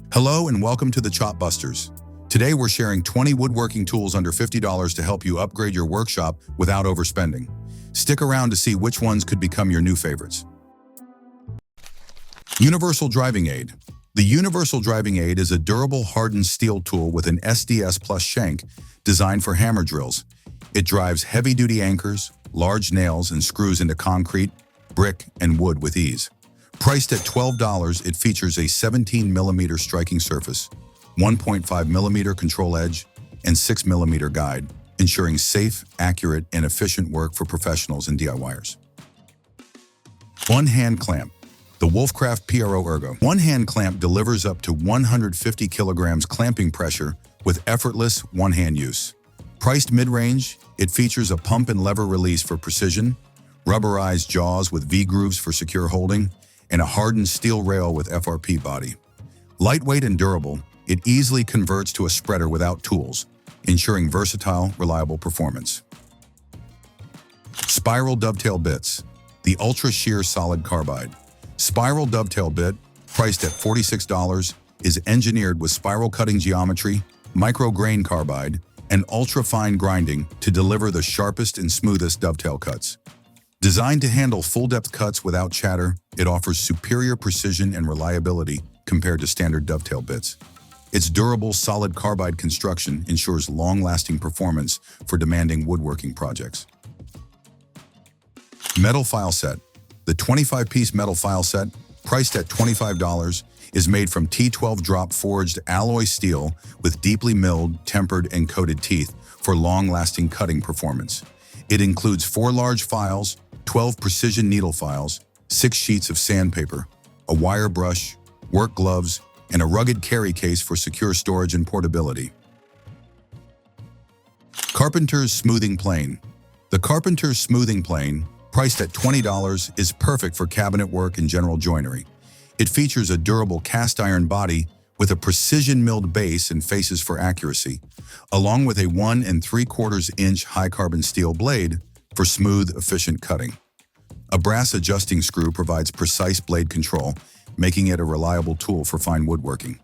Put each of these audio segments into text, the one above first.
Hello and welcome to the Chop Busters. Today we're sharing 20 woodworking tools under $50 to help you upgrade your workshop without overspending. Stick around to see which ones could become your new favorites. Universal Driving Aid. The Universal Driving Aid is a durable hardened steel tool with an SDS plus shank designed for hammer drills. It drives heavy-duty anchors, large nails, and screws into concrete, brick, and wood with ease. Priced at $12, it features a 17mm striking surface, 1.5mm control edge, and 6mm guide, ensuring safe, accurate, and efficient work for professionals and DIYers. One-hand clamp. The Wolfcraft PRO Ergo. One-hand clamp delivers up to 150 kilograms clamping pressure with effortless one-hand use. Priced mid-range, it features a pump and lever release for precision, rubberized jaws with V-grooves for secure holding, and a hardened steel rail with FRP body. Lightweight and durable, it easily converts to a spreader without tools, ensuring versatile, reliable performance. Spiral Dovetail Bits. The Ultra Shear Solid Carbide. Spiral Dovetail Bit, priced at $46, is engineered with spiral cutting geometry, micro-grain carbide, and ultra-fine grinding to deliver the sharpest and smoothest dovetail cuts. Designed to handle full-depth cuts without chatter, it offers superior precision and reliability compared to standard dovetail bits. Its durable, solid carbide construction ensures long-lasting performance for demanding woodworking projects. Metal File Set. The 25-piece metal file set, priced at $25, is made from T12 drop forged alloy steel with deeply milled, tempered, and coated teeth for long-lasting cutting performance. It includes 4 large files, 12 precision needle files, 6 sheets of sandpaper, a wire brush, work gloves, and a rugged carry case for secure storage and portability. Carpenters Smoothing Plane. The Carpenters Smoothing Plane, priced at $20, is perfect for cabinet work and general joinery. It features a durable cast iron body with a precision milled base and faces for accuracy, along with a 1 3/4-inch high-carbon steel blade for smooth, efficient cutting. A brass adjusting screw provides precise blade control, making it a reliable tool for fine woodworking.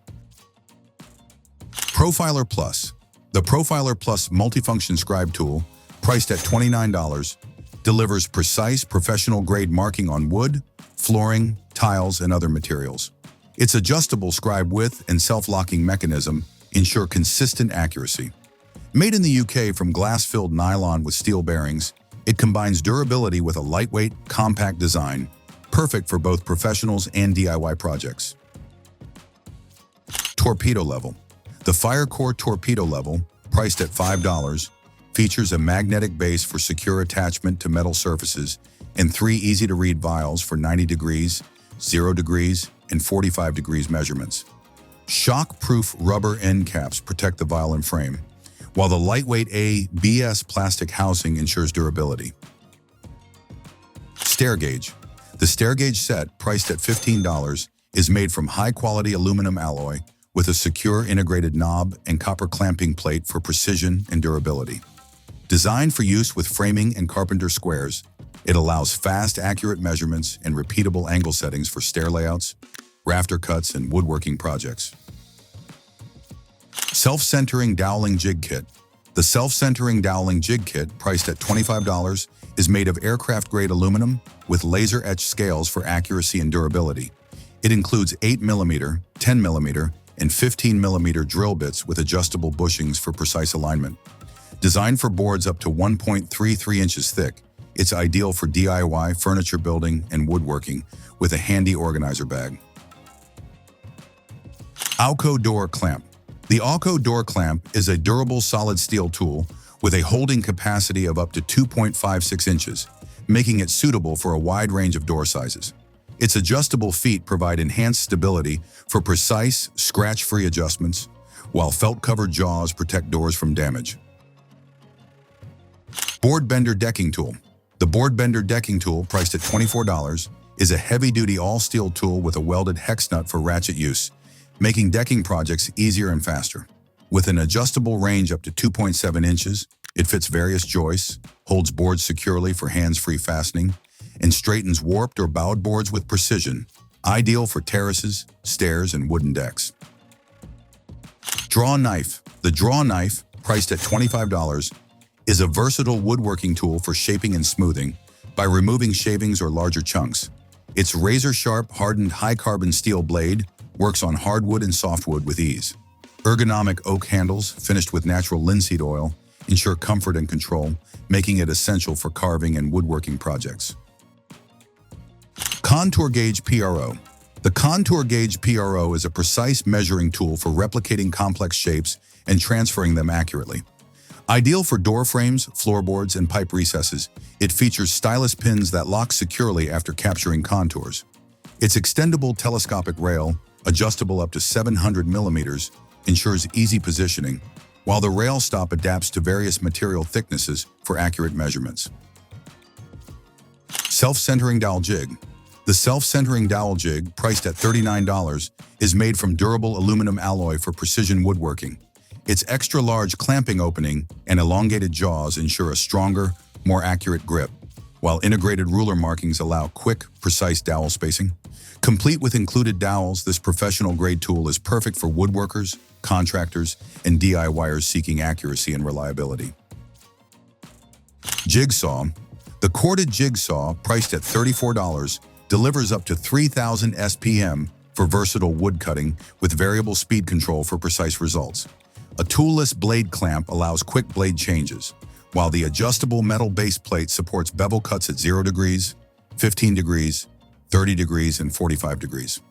Profiler Plus. The Profiler Plus multifunction scribe tool, priced at $29, delivers precise, professional-grade marking on wood, flooring, tiles, and other materials. Its adjustable scribe width and self-locking mechanism ensure consistent accuracy. Made in the UK from glass-filled nylon with steel bearings, it combines durability with a lightweight, compact design, perfect for both professionals and DIY projects. Torpedo Level. The FireCore Torpedo Level, priced at $5, features a magnetic base for secure attachment to metal surfaces and 3 easy-to-read vials for 90 degrees, 0 degrees, and 45 degrees measurements. Shock-proof rubber end caps protect the vial and frame, while the lightweight ABS plastic housing ensures durability. Stair Gauge. The Stair Gauge set, priced at $15, is made from high-quality aluminum alloy with a secure integrated knob and copper clamping plate for precision and durability. Designed for use with framing and carpenter squares, it allows fast, accurate measurements and repeatable angle settings for stair layouts, rafter cuts, and woodworking projects. Self-centering Doweling Jig Kit. The Self-centering Doweling Jig Kit, priced at $25, is made of aircraft-grade aluminum with laser-etched scales for accuracy and durability. It includes 8mm, 10mm, and 15mm drill bits with adjustable bushings for precise alignment. Designed for boards up to 1.33 inches thick, it's ideal for DIY, furniture building, and woodworking with a handy organizer bag. Auco Door Clamp. The Auco Door Clamp is a durable solid steel tool with a holding capacity of up to 2.56 inches, making it suitable for a wide range of door sizes. Its adjustable feet provide enhanced stability for precise, scratch-free adjustments, while felt-covered jaws protect doors from damage. Board Bender Decking Tool. The Board Bender Decking Tool, priced at $24, is a heavy-duty all-steel tool with a welded hex nut for ratchet use, making decking projects easier and faster. With an adjustable range up to 2.7 inches, it fits various joists, holds boards securely for hands-free fastening, and straightens warped or bowed boards with precision, ideal for terraces, stairs, and wooden decks. Draw knife. The draw knife, priced at $25, is a versatile woodworking tool for shaping and smoothing by removing shavings or larger chunks. Its razor-sharp, hardened high-carbon steel blade works on hardwood and softwood with ease. Ergonomic oak handles, finished with natural linseed oil, ensure comfort and control, making it essential for carving and woodworking projects. Contour Gauge PRO. The Contour Gauge PRO is a precise measuring tool for replicating complex shapes and transferring them accurately. Ideal for door frames, floorboards, and pipe recesses, it features stylus pins that lock securely after capturing contours. Its extendable telescopic rail, adjustable up to 700 millimeters, ensures easy positioning, while the rail stop adapts to various material thicknesses for accurate measurements. Self-centering dowel jig. The self-centering dowel jig, priced at $39, is made from durable aluminum alloy for precision woodworking. Its extra-large clamping opening and elongated jaws ensure a stronger, more accurate grip, while integrated ruler markings allow quick, precise dowel spacing. Complete with included dowels, this professional-grade tool is perfect for woodworkers, contractors, and DIYers seeking accuracy and reliability. Jig Saw. The corded jig saw, priced at $34, delivers up to 3,000 SPM for versatile wood cutting with variable speed control for precise results. A toolless blade clamp allows quick blade changes, while the adjustable metal base plate supports bevel cuts at 0 degrees, 15 degrees, 30 degrees, and 45 degrees.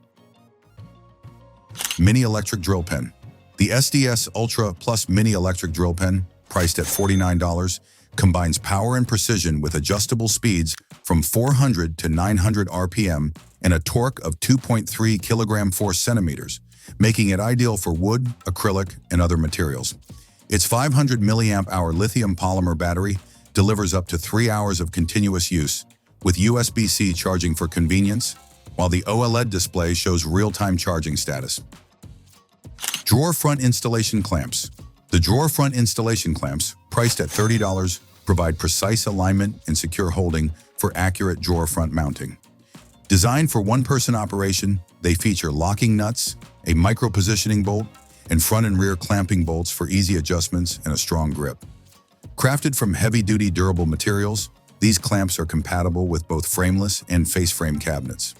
Mini Electric Drill Pen. The SDS Ultra Plus Mini Electric Drill Pen, priced at $49, combines power and precision with adjustable speeds from 400 to 900 RPM and a torque of 2.3 kilogram-force centimeters, making it ideal for wood, acrylic, and other materials. Its 500 milliamp-hour lithium polymer battery delivers up to 3 hours of continuous use, with USB-C charging for convenience, while the OLED display shows real-time charging status. Drawer Front Installation Clamps. The Drawer Front Installation Clamps, priced at $30, provide precise alignment and secure holding for accurate drawer front mounting. Designed for one-person operation, they feature locking nuts, a micro-positioning bolt, and front and rear clamping bolts for easy adjustments and a strong grip. Crafted from heavy-duty durable materials, these clamps are compatible with both frameless and face frame cabinets.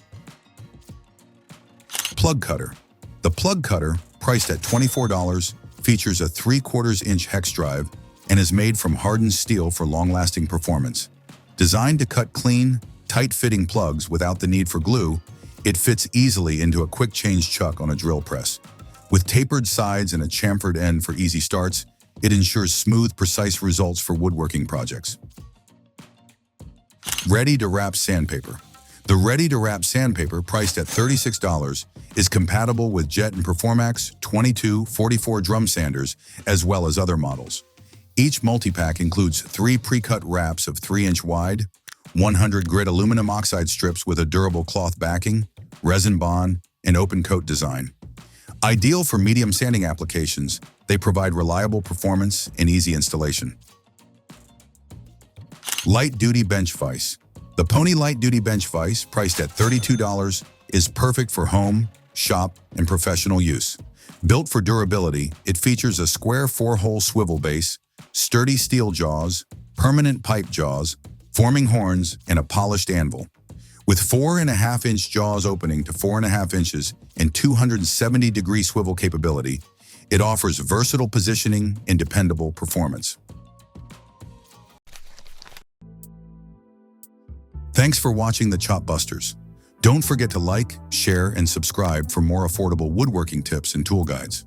Plug Cutter. The Plug Cutter, priced at $24, features a 3/4-inch hex drive and is made from hardened steel for long-lasting performance. Designed to cut clean, tight-fitting plugs without the need for glue, it fits easily into a quick-change chuck on a drill press. With tapered sides and a chamfered end for easy starts, it ensures smooth, precise results for woodworking projects. Ready-to-wrap sandpaper. The Ready-to-wrap sandpaper, priced at $36, is compatible with Jet and Performax 2244 drum sanders, as well as other models. Each multi-pack includes 3 pre-cut wraps of 3-inch wide, 100 grit aluminum oxide strips with a durable cloth backing, resin bond, and open coat design. Ideal for medium sanding applications, they provide reliable performance and easy installation. Light Duty Bench Vise. The Pony Light Duty Bench Vise, priced at $32, is perfect for home, shop, and professional use. Built for durability, it features a square 4-hole swivel base, sturdy steel jaws, permanent pipe jaws, forming horns, and a polished anvil. With 4.5-inch jaws opening to 4.5 inches and 270-degree swivel capability, it offers versatile positioning and dependable performance. Thanks for watching the Chop Busters. Don't forget to like, share, and subscribe for more affordable woodworking tips and tool guides.